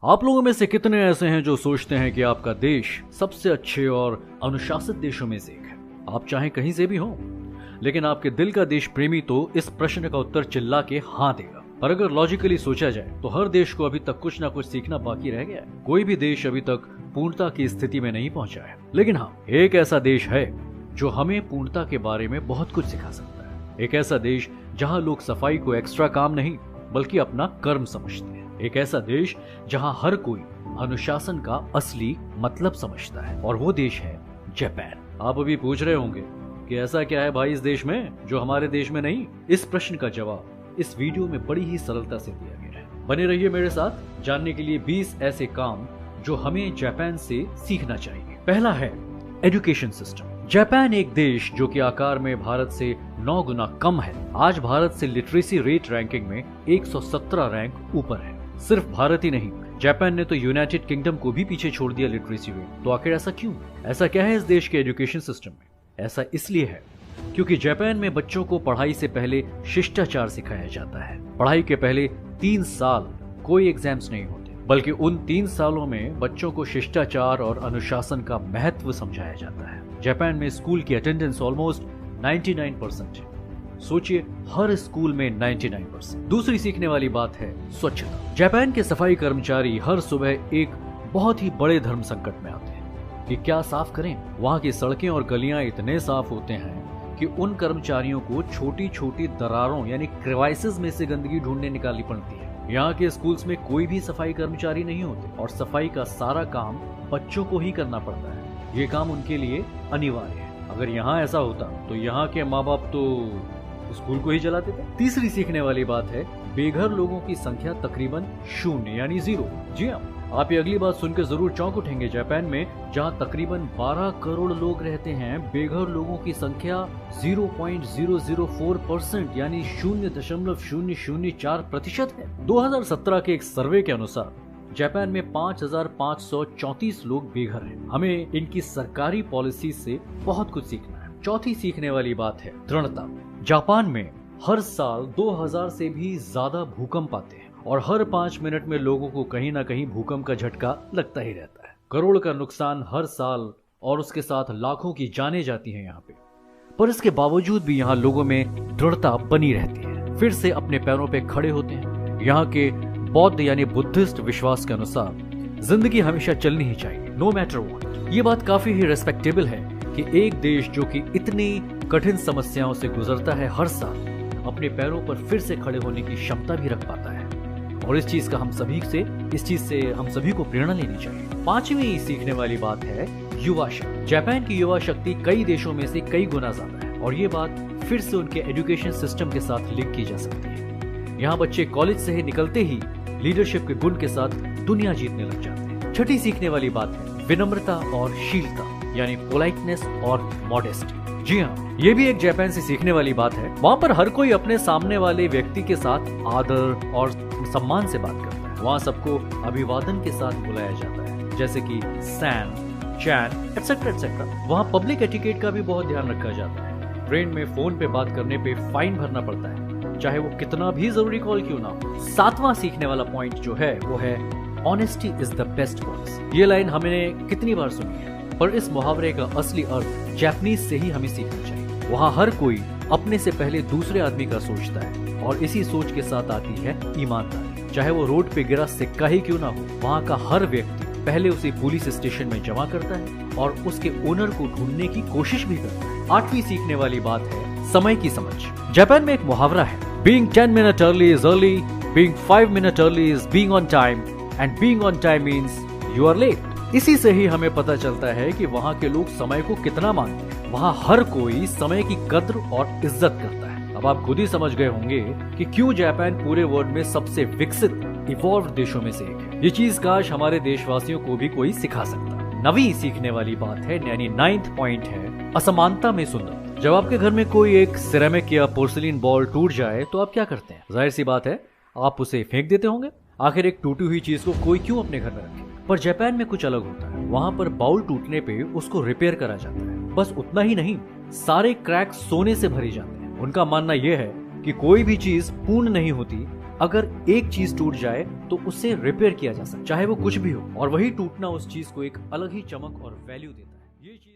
आप लोगों में से कितने ऐसे हैं जो सोचते हैं कि आपका देश सबसे अच्छे और अनुशासित देशों में से एक है? आप चाहे कहीं से भी हो, लेकिन आपके दिल का देश प्रेमी तो इस प्रश्न का उत्तर चिल्ला के हाँ देगा। पर अगर लॉजिकली सोचा जाए तो हर देश को अभी तक कुछ ना कुछ सीखना बाकी रह गया है। कोई भी देश अभी तक पूर्णता की स्थिति में नहीं पहुंचा है, लेकिन हाँ, एक ऐसा देश है जो हमें पूर्णता के बारे में बहुत कुछ सिखा सकता है। एक ऐसा देश जहाँ लोग सफाई को एक्स्ट्रा काम नहीं बल्कि अपना कर्म समझते हैं। एक ऐसा देश जहां हर कोई अनुशासन का असली मतलब समझता है, और वो देश है जापान। आप अभी पूछ रहे होंगे कि ऐसा क्या है भाई इस देश में जो हमारे देश में नहीं? इस प्रश्न का जवाब इस वीडियो में बड़ी ही सरलता से दिया गया है। बने रहिए मेरे साथ जानने के लिए 20 ऐसे काम जो हमें जापान से सीखना चाहिए। पहला है एजुकेशन सिस्टम। जापान एक देश जो कि आकार में भारत से 9 गुना कम है, आज भारत से लिटरेसी रेट रैंकिंग में 117 रैंक ऊपर है। सिर्फ भारत ही नहीं, जापान ने तो यूनाइटेड किंगडम को भी पीछे छोड़ दिया लिटरेसी रेट। तो आखिर ऐसा क्यों? ऐसा क्या है इस देश के एजुकेशन सिस्टम में? ऐसा इसलिए है क्योंकि जापान में बच्चों को पढ़ाई से पहले शिष्टाचार सिखाया जाता है। पढ़ाई के पहले 3 साल कोई एग्जाम्स नहीं होते, बल्कि उन 3 सालों में बच्चों को शिष्टाचार और अनुशासन का महत्व समझाया जाता है। जापान में स्कूल की अटेंडेंस ऑलमोस्ट 99% है। सोचिए, हर स्कूल में 99%। दूसरी सीखने वाली बात है स्वच्छता। जापान के सफाई कर्मचारी हर सुबह एक बहुत ही बड़े धर्म संकट में आते हैं कि क्या साफ करें। वहाँ की सड़कें और गलियां इतने साफ होते हैं कि उन कर्मचारियों को छोटी छोटी दरारों यानी क्रेवाइसेस में से गंदगी ढूंढने निकालनी पड़ती है। यहाँ के स्कूल्स में कोई भी सफाई कर्मचारी नहीं होते और सफाई का सारा काम बच्चों को ही करना पड़ता है। ये काम उनके लिए अनिवार्य है। अगर यहाँ ऐसा होता तो यहाँ के माँ बाप तो स्कूल को ही चलाते थे। तीसरी सीखने वाली बात है बेघर लोगों की संख्या तकरीबन 0 यानी 0। जी हाँ, आप ये अगली बात सुनकर जरूर चौंक उठेंगे। जापान में जहाँ तकरीबन 12 करोड़ लोग रहते हैं, बेघर लोगों की संख्या 0.004% यानी 0.004% है। 2017 के एक सर्वे के अनुसार जापान में 5,534 लोग बेघर हैं। हमें इनकी सरकारी पॉलिसी से बहुत कुछ सीखना है। चौथी सीखने वाली बात है दृढ़ता। जापान में हर साल 2000 से भी ज्यादा भूकंप आते हैं और हर 5 मिनट में लोगों को कहीं ना कहीं भूकंप का झटका लगता ही रहता है। करोड़ का नुकसान हर साल और उसके साथ लाखों की जानें जाती हैं यहाँ पे। पर इसके बावजूद भी यहाँ लोगों में दृढ़ता बनी रहती है, फिर से अपने पैरों पे खड़े होते हैं। यहाँ के बौद्ध यानी बुद्धिस्ट विश्वास के अनुसार जिंदगी हमेशा चलनी ही चाहिए, नो मैटर व्हाट। ये बात काफी ही रेस्पेक्टेबल है कि एक देश जो कि इतनी कठिन समस्याओं से गुजरता है, हर साल अपने पैरों पर फिर से खड़े होने की क्षमता भी रख पाता है। और इस चीज से हम सभी को प्रेरणा लेनी चाहिए। पांचवी सीखने वाली बात है युवा शक्ति। जापान की युवा शक्ति कई देशों में से कई गुना ज्यादा है, और ये बात फिर से उनके एजुकेशन सिस्टम के साथ लिंक की जा सकती है। यहाँ बच्चे कॉलेज से ही निकलते ही लीडरशिप के गुण के साथ दुनिया जीतने लग जाते हैं। छठी सीखने वाली बात है विनम्रता और शीलता यानी पोलाइटनेस और मॉडेस्टी। जी हाँ, ये भी एक जापान से सीखने वाली बात है। वहाँ पर हर कोई अपने सामने वाले व्यक्ति के साथ आदर और सम्मान से बात करता है। वहाँ सबको अभिवादन के साथ बुलाया जाता है, जैसे कि सैन, चैन एटसेट्रा एटसेट्रा। वहाँ पब्लिक एटिकेट का भी बहुत ध्यान रखा जाता है। ट्रेन में फोन पे बात करने पे फाइन भरना पड़ता है, चाहे वो कितना भी जरूरी कॉल क्यों ना हो। सातवां सीखने वाला पॉइंट जो है वो है honesty is the best policy. ये लाइन हमने कितनी बार सुनी है, पर इस मुहावरे का असली अर्थ जापानीज से ही हमें सीखना चाहिए। वहाँ हर कोई अपने से पहले दूसरे आदमी का सोचता है, और इसी सोच के साथ आती है ईमानदारी। चाहे वो रोड पे गिरा सिक्का ही क्यों ना हो, वहाँ का हर व्यक्ति पहले उसे पुलिस स्टेशन में जमा करता है और उसके ओनर को ढूंढने की कोशिश भी करता है। आठवीं सीखने वाली बात है समय की समझ। जापान में एक मुहावरा है, being 10 minutes early is early, being 5 minutes early is being on time, and being on time means you are late। इसी से ही हमें पता चलता है कि वहाँ के लोग समय को कितना मानते हैं। वहाँ हर कोई समय की कद्र और इज्जत करता है। अब आप खुद ही समझ गए होंगे कि क्यों जापान पूरे वर्ल्ड में सबसे विकसित इवॉल्व देशों में से एक है। ये चीज काश हमारे देशवासियों को भी कोई सिखा सकता। नवीं सीखने वाली बात है यानी 9th पॉइंट है असमानता में सुंदर। जब आपके घर में कोई एक सिरेमिक या पोर्सिलिन बॉल टूट जाए तो आप क्या करते हैं? जाहिर सी बात है आप उसे फेंक देते होंगे। आखिर एक टूटी हुई चीज को कोई क्यों अपने घर में रखे? पर जापान में कुछ अलग होता है। वहाँ पर बाउल टूटने पे उसको रिपेयर करा जाता है। बस उतना ही नहीं, सारे क्रैक सोने से भरे जाते हैं। उनका मानना यह है कि कोई भी चीज पूर्ण नहीं होती अगर एक चीज टूट जाए तो उसे रिपेयर किया जा सकता है, चाहे वो कुछ भी हो, और वही टूटना उस चीज को एक अलग ही चमक और वैल्यू देता है। ये चीज